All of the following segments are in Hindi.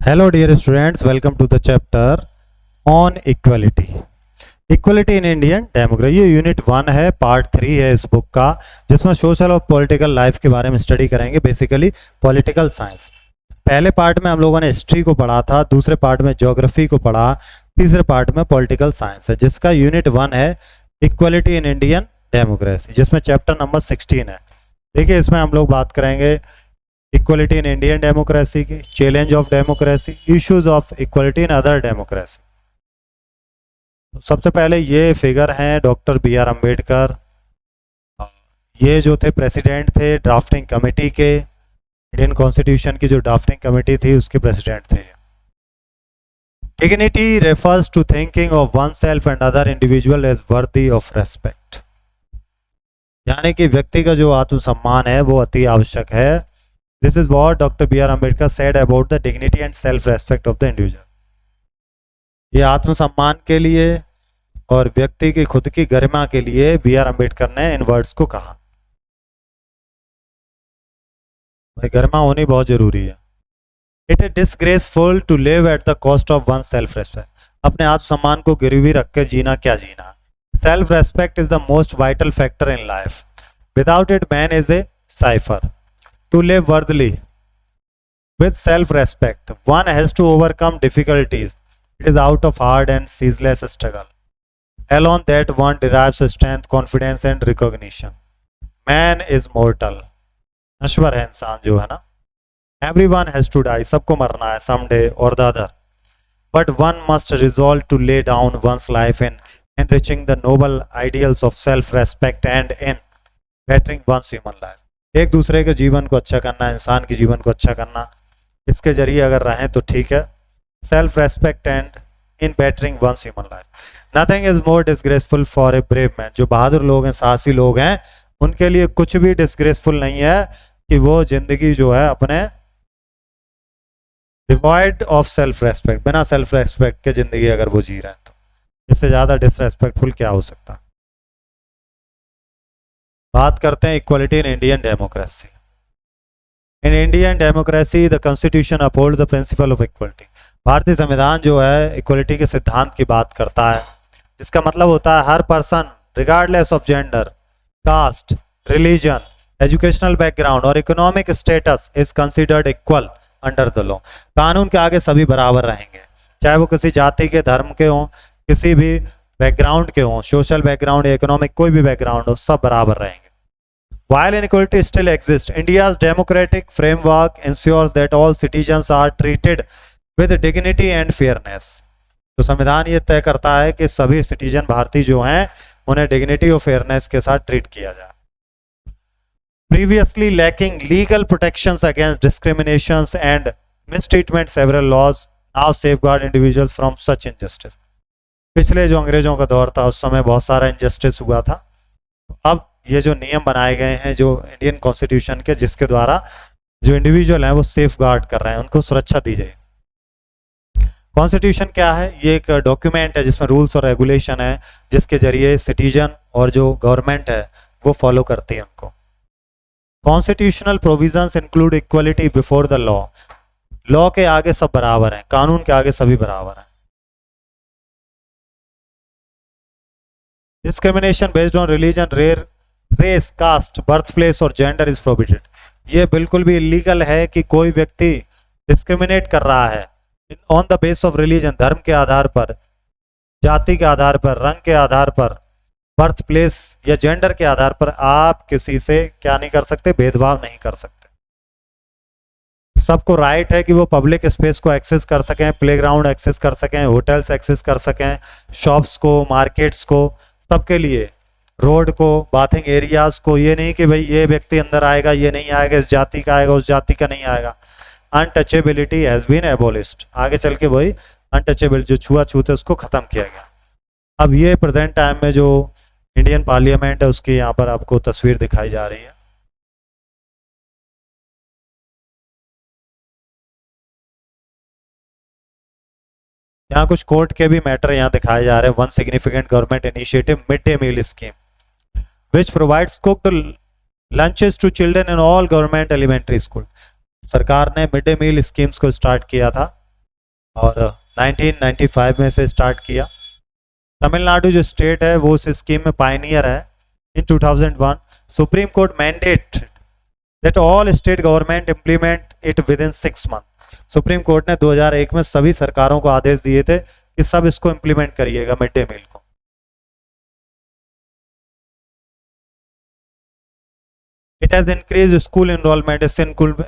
Hello dear students, welcome to the chapter on equality. Equality in Indian democracy, ये यूनिट 1 है, पार्ट 3 है इस बुक का, जिसमें सोशल और पॉलिटिकल लाइफ के बारे में स्टडी करेंगे, बेसिकली पॉलिटिकल साइंस। पहले पार्ट में हम लोगों ने हिस्ट्री को पढ़ा था, दूसरे पार्ट में ज्योग्राफी को पढ़ा, तीसरे पार्ट में पॉलिटिकल साइंस है, जिसका यूनिट 1 है इक्वलिटी इन इंडियन डेमोक्रेसी, जिसमें चैप्टर नंबर 16 है। देखिए, इसमें हम लोग बात करेंगे इक्वलिटी इन इंडियन डेमोक्रेसी की, challenge of democracy, issues of equality in other democracy. सबसे पहले ये फिगर हैं डॉक्टर बी आर अम्बेडकर। ये जो थे प्रेसिडेंट थे ड्राफ्टिंग कमेटी के, इंडियन कॉन्स्टिट्यूशन की जो ड्राफ्टिंग कमेटी थी उसके प्रेसिडेंट थे। Dignity refers to thinking of one self and other individual as worthy of respect, यानी कि व्यक्ति का जो आत्मसम्मान है वो अति आवश्यक है। This is what doctor B R Ambedkar said about the dignity and self respect of the individual. ये आत्मसम्मान के लिए और व्यक्ति की खुद की गरिमा के लिए बी आर अम्बेडकर ने इन वर्ड्स को कहा। भाई, गरिमा होनी बहुत जरूरी है। It is disgraceful to live at the cost of one self respect, अपने आत्मसम्मान को गिरवी रख के जीना क्या जीना। Self respect is the most vital factor in life, without it man is a cipher. To live worthily with self-respect, one has to overcome difficulties. It is out of hard and ceaseless struggle alone that one derives strength, confidence and recognition. Man is mortal. नश्वर है इंसान जो है ना। Everyone has to die. सबको मरना है someday or the other. But one must resolve to lay down one's life in enriching the noble ideals of self-respect and in bettering one's human life. एक दूसरे के जीवन को अच्छा करना, इंसान के जीवन को अच्छा करना, इसके जरिए अगर रहें तो ठीक है। Self respect and in bettering one's human life. Nothing is more disgraceful for a brave man, जो बहादुर लोग हैं, साहसी लोग हैं, उनके लिए कुछ भी डिसग्रेसफुल नहीं है कि वो जिंदगी जो है अपने डिवॉइड ऑफ सेल्फ रेस्पेक्ट, बिना सेल्फ रेस्पेक्ट के जिंदगी अगर वो जी रहे हैं तो इससे ज्यादा डिसरेस्पेक्टफुल क्या हो सकता है। बात करते हैं equality in Indian democracy. In Indian democracy the constitution uphold the principle of equality. भारतीय संविधान जो है इक्वलिटी के सिद्धांत की बात करता है, जिसका मतलब होता है हर person regardless of gender, caste, religion, educational background और economic status is considered equal under the law. कानून के आगे सभी बराबर रहेंगे, चाहे वो किसी जाति के, धर्म के हों, किसी भी बैकग्राउंड के हों, सोशल बैकग्राउंड या इकोनॉमिक कोई भी बैकग्राउंड हो, सब बराबर रहेंगे। While inequality still exists, India's democratic framework ensures that all citizens are treated with dignity and fairness. तो संविधान ये तय करता है कि सभी सिटीजन भारतीय जो हैं उन्हें डिग्निटी और फेयरनेस के साथ ट्रीट किया जाए। Previously lacking legal protections against discriminations and mistreatment, several laws now safeguard individuals from such injustice. पिछले जो अंग्रेजों का दौर था उस समय बहुत सारा इंजस्टिस हुआ था। अब ये जो नियम बनाए गए हैं जो इंडियन कॉन्स्टिट्यूशन के, जिसके द्वारा जो इंडिविजुअल हैं वो सेफ गार्ड कर रहे हैं, उनको सुरक्षा दी जाए। कॉन्स्टिट्यूशन क्या है? ये एक डॉक्यूमेंट है जिसमें रूल्स और रेगुलेशन है, जिसके जरिए सिटीजन और जो गवर्नमेंट है वो फॉलो करती है उनको। Constitutional provisions include equality before the law. Law के आगे सब बराबर हैं, कानून के आगे सभी बराबर हैं। Discrimination based on religion, race, caste, birth place और जेंडर इज प्रोहिबिटेड। ये बिल्कुल भी इलीगल है कि कोई व्यक्ति डिस्क्रिमिनेट कर रहा है on the base of religion, धर्म के आधार पर, जाति के आधार पर, रंग के आधार पर, बर्थ प्लेस या जेंडर के आधार पर आप किसी से क्या नहीं कर सकते, भेदभाव नहीं कर सकते। सबको राइट है कि वो पब्लिक स्पेस को एक्सेस कर सकें, प्लेग्राउंड एक्सेस कर सकें, होटल्स एक्सेस कर सकें, शॉप्स को, मार्केट्स को, सबके लिए, रोड को, बाथिंग एरियाज को। ये नहीं कि भाई ये व्यक्ति अंदर आएगा, ये नहीं आएगा, इस जाति का आएगा, उस जाति का नहीं आएगा। Untouchability has been abolished. आगे चल के वही अनटचेबिलिटी, जो छुआछूत है, उसको खत्म किया गया। अब ये प्रेजेंट टाइम में जो इंडियन पार्लियामेंट है उसकी यहाँ पर आपको तस्वीर दिखाई जा रही है। यहाँ कुछ कोर्ट के भी मैटर यहाँ दिखाए जा रहे हैं। One significant government initiative, mid day meal scheme, which provides cooked lunches to children in all government elementary school. सरकार ने मिड डे मील स्कीम्स को स्टार्ट किया था और 1995 में से स्टार्ट किया। तमिलनाडु जो स्टेट है वो उस स्कीम में पायनियर है। इन 2001 supreme court mandate that all state government implement it with in 6 month. Supreme court ने 2001 में सभी सरकारों को आदेश दिए थे कि सब इसको इम्प्लीमेंट करिएगा मिड डे मील को। It has increase school enrolment, इससे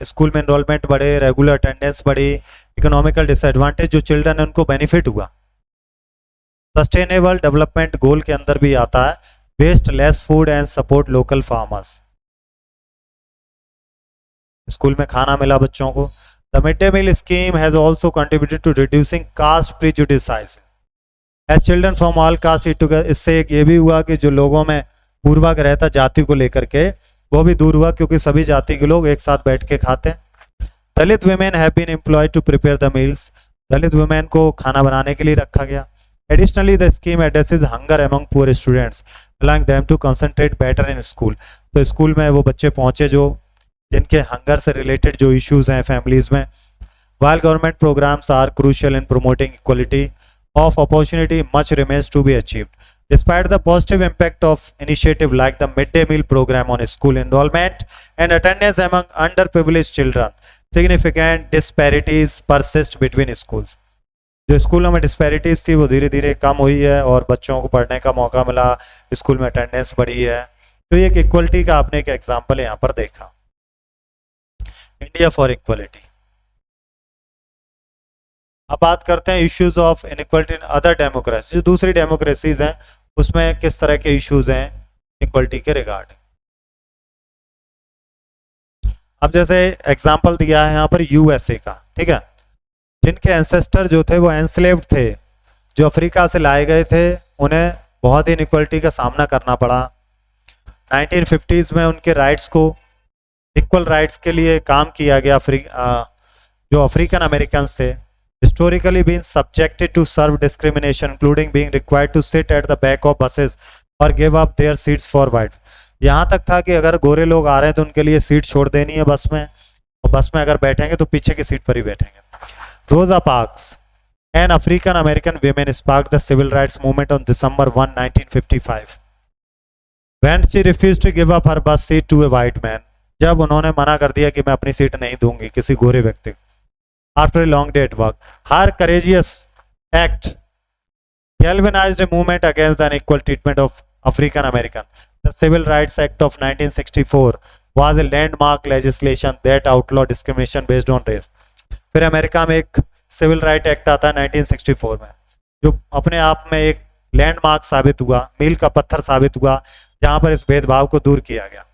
स्कूल में एनरोलमेंट बढ़े, रेगुलर अटेंडेंस बढ़ी, इकोनॉमिकल डिसएडवांटेज जो चिल्ड्रन है उनको बेनिफिट हुआ। सस्टेनेबल डेवलपमेंट गोल के अंदर भी आता है waste less food and support local farmers. School में खाना मिला बच्चों को। The mid day meal scheme has also contributed to reducing caste prejudices as children from all caste eat together. इससे एक ये भी हुआ कि जो लोगों में पूर्वाग्रह था जाति को लेकर के वो भी दूर हुआ, क्योंकि सभी जाति के लोग एक साथ बैठ के खाते हैं। Dalit women have been employed to prepare the meals. Dalit women को खाना बनाने के लिए रखा गया। Additionally the scheme addresses hunger among poor students allowing them to concentrate better in school. तो स्कूल में वो बच्चे पहुंचे जो जिनके हंगर से रिलेटेड जो इश्यूज हैं फैमिलीज में। While government programs are crucial in promoting equality of opportunity, much remains to be achieved. Despite the positive impact of initiative like the midday meal program on school enrollment and attendance among underprivileged children, significant disparities persist between schools. जो स्कूलों में डिस्पैरिटीज थी वो धीरे धीरे कम हुई है और बच्चों को पढ़ने का मौका मिला, स्कूल में अटेंडेंस बढ़ी है। तो ये एक इक्वलिटी का आपने एक एग्जाम्पल यहाँ पर देखा। India for equality. अब बात करते हैं issues of inequality in other democracy. जो दूसरी डेमोक्रेसीज हैं उसमें किस तरह के इश्यूज हैं इक्वलिटी के रिगार्डिंग। अब जैसे एग्जांपल दिया है यहाँ पर यूएसए का, ठीक है, जिनके एंसेस्टर जो थे वो एंस्लेव्ड थे, जो अफ्रीका से लाए गए थे, उन्हें बहुत ही इनइक्वलिटी का सामना करना पड़ा। 1950s में उनके राइट्स को इक्वल राइट्स के लिए काम किया गया। जो अफ्रीकन अमेरिकन थे historically been subjected to serve discrimination, including being required to sit at the back of buses or give up their seats for white। यहाँ तक था कि अगर गोरे लोग आ रहे हैं तो उनके लिए सीट छोड़ देनी है बस में, और बस में अगर बैठेंगे तो पीछे की सीट पर ही बैठेंगे। Rosa Parks an African American women sparked the civil rights movement on December 1, 1955 when she refused to give up her bus seat to a white man। जब उन्होंने मना कर दिया कि मैं अपनी सीट नहीं दूंगी किसी गोरे व्यक्ति को। After a long day at work, her courageous act galvanized a movement against the unequal treatment of African American। The Civil Rights Act of 1964 was a landmark legislation that outlawed discrimination based on race। फिर अमेरिका में एक सिविल राइट एक्ट आता है 1964 में, जो अपने आप में एक लैंडमार्क साबित हुआ, मील का पत्थर साबित हुआ, जहां पर इस भेदभाव को दूर किया गया।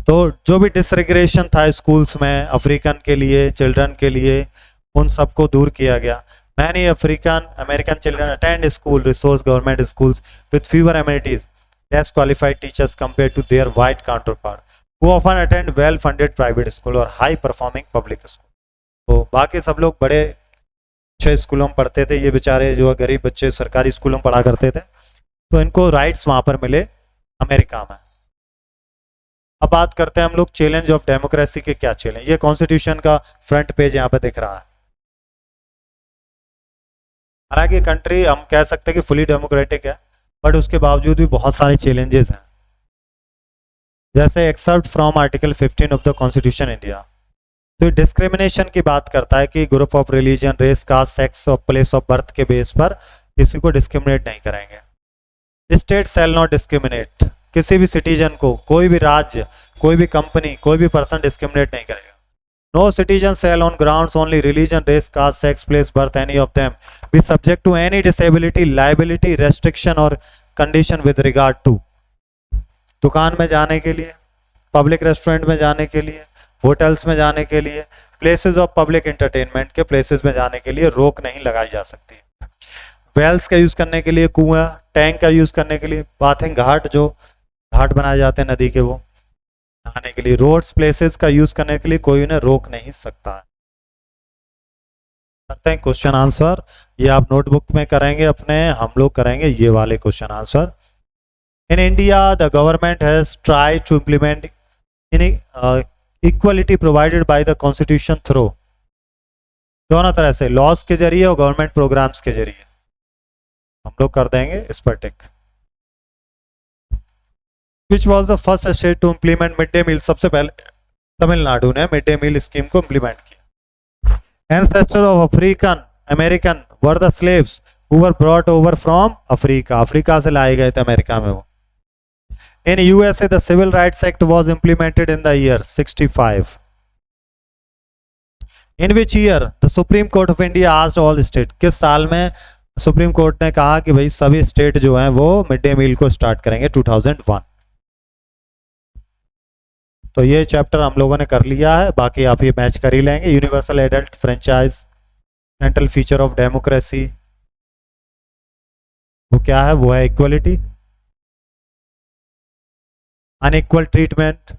तो जो भी डिसरेग्रेशन था स्कूल्स में अफ्रीकन के लिए, चिल्ड्रन के लिए, उन सबको दूर किया गया। Many African American children attend school resource government schools with fewer amenities, less qualified teachers compare to their white counterpart who often attend well funded private school और हाई परफॉर्मिंग पब्लिक स्कूल। तो बाकी सब लोग बड़े अच्छे स्कूलों में पढ़ते थे, ये बेचारे जो गरीब बच्चे सरकारी स्कूलों में पढ़ा करते थे, तो इनको राइट्स वहां पर मिले अमेरिका में। अब बात करते हैं हम लोग चैलेंज ऑफ डेमोक्रेसी के क्या चैलेंज। ये कॉन्स्टिट्यूशन का फ्रंट पेज यहाँ पे दिख रहा है। हालांकि कंट्री हम कह सकते हैं कि फुली डेमोक्रेटिक है, बट उसके बावजूद भी बहुत सारे चैलेंजेस हैं। जैसे except from article 15 of the constitution India, तो डिस्क्रिमिनेशन की बात करता है कि group of religion, race, caste, sex और प्लेस ऑफ बर्थ के बेस पर किसी को डिस्क्रिमिनेट नहीं करेंगे। स्टेट शैल नॉट डिस्क्रिमिनेट, किसी भी सिटीजन को, कोई भी राज्य, कोई भी कंपनी, कोई भी पर्सन डिस्क्रिमिनेट नहीं करेगा। No citizen shall on grounds only religion, race, caste, sex, place, birth any of them be subject to any disability, liability, restriction और कंडीशन विद रिगार्ड टू। दुकान में जाने के लिए, पब्लिक रेस्टोरेंट में जाने के लिए, होटल्स में जाने के लिए, प्लेसेस ऑफ पब्लिक एंटरटेनमेंट के प्लेसेस में जाने के लिए रोक नहीं लगाई जा सकती। वेल्स का यूज करने के लिए, कुआं, टैंक का यूज करने के लिए, बाथिंग घाट, जो घाट बनाए जाते हैं नदी के, वो नहाने के लिए, रोड्स, प्लेसेस का यूज करने के लिए कोई उन्हें रोक नहीं सकता है। करते हैं क्वेश्चन आंसर। ये आप नोटबुक में करेंगे अपने, हम लोग करेंगे ये वाले question answer. In India the government has tried to implement in equality provided by the constitution through दोनों तरह से, लॉस के जरिए और गवर्नमेंट प्रोग्राम्स के जरिए। हम लोग कर देंगे इस पर tick. Which was the first state to implement mid day meal? सबसे पहले तमिलनाडु ने मिड डे मील स्कीम को इम्प्लीमेंट किया। Ancestor of African American were the slaves who were brought over from Africa, Africa से लाए गए थे अमेरिका में वो। In USA the civil rights act was implemented in the year 65। In which year the supreme court of India asked all state, किस साल में सुप्रीम कोर्ट ने कहा कि भाई सभी स्टेट जो हैं वो मिड डे मील को स्टार्ट करेंगे? 2001। तो ये चैप्टर हम लोगों ने कर लिया है, बाकी आप ये मैच कर ही लेंगे। Universal adult franchise, central feature of democracy, वो क्या है? वो है equality, unequal treatment,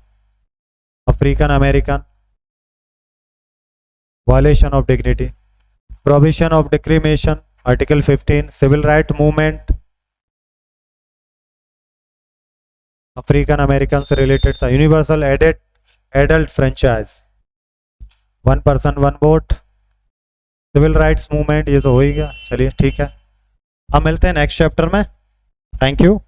African American, violation of dignity, provision of discrimination, article 15, civil right movement, African American से रिलेटेड था, universal adult franchise, 1 person 1 vote, civil rights movement, ये तो हो ही गया। चलिए ठीक है, अब मिलते हैं नेक्स्ट चैप्टर में। Thank you.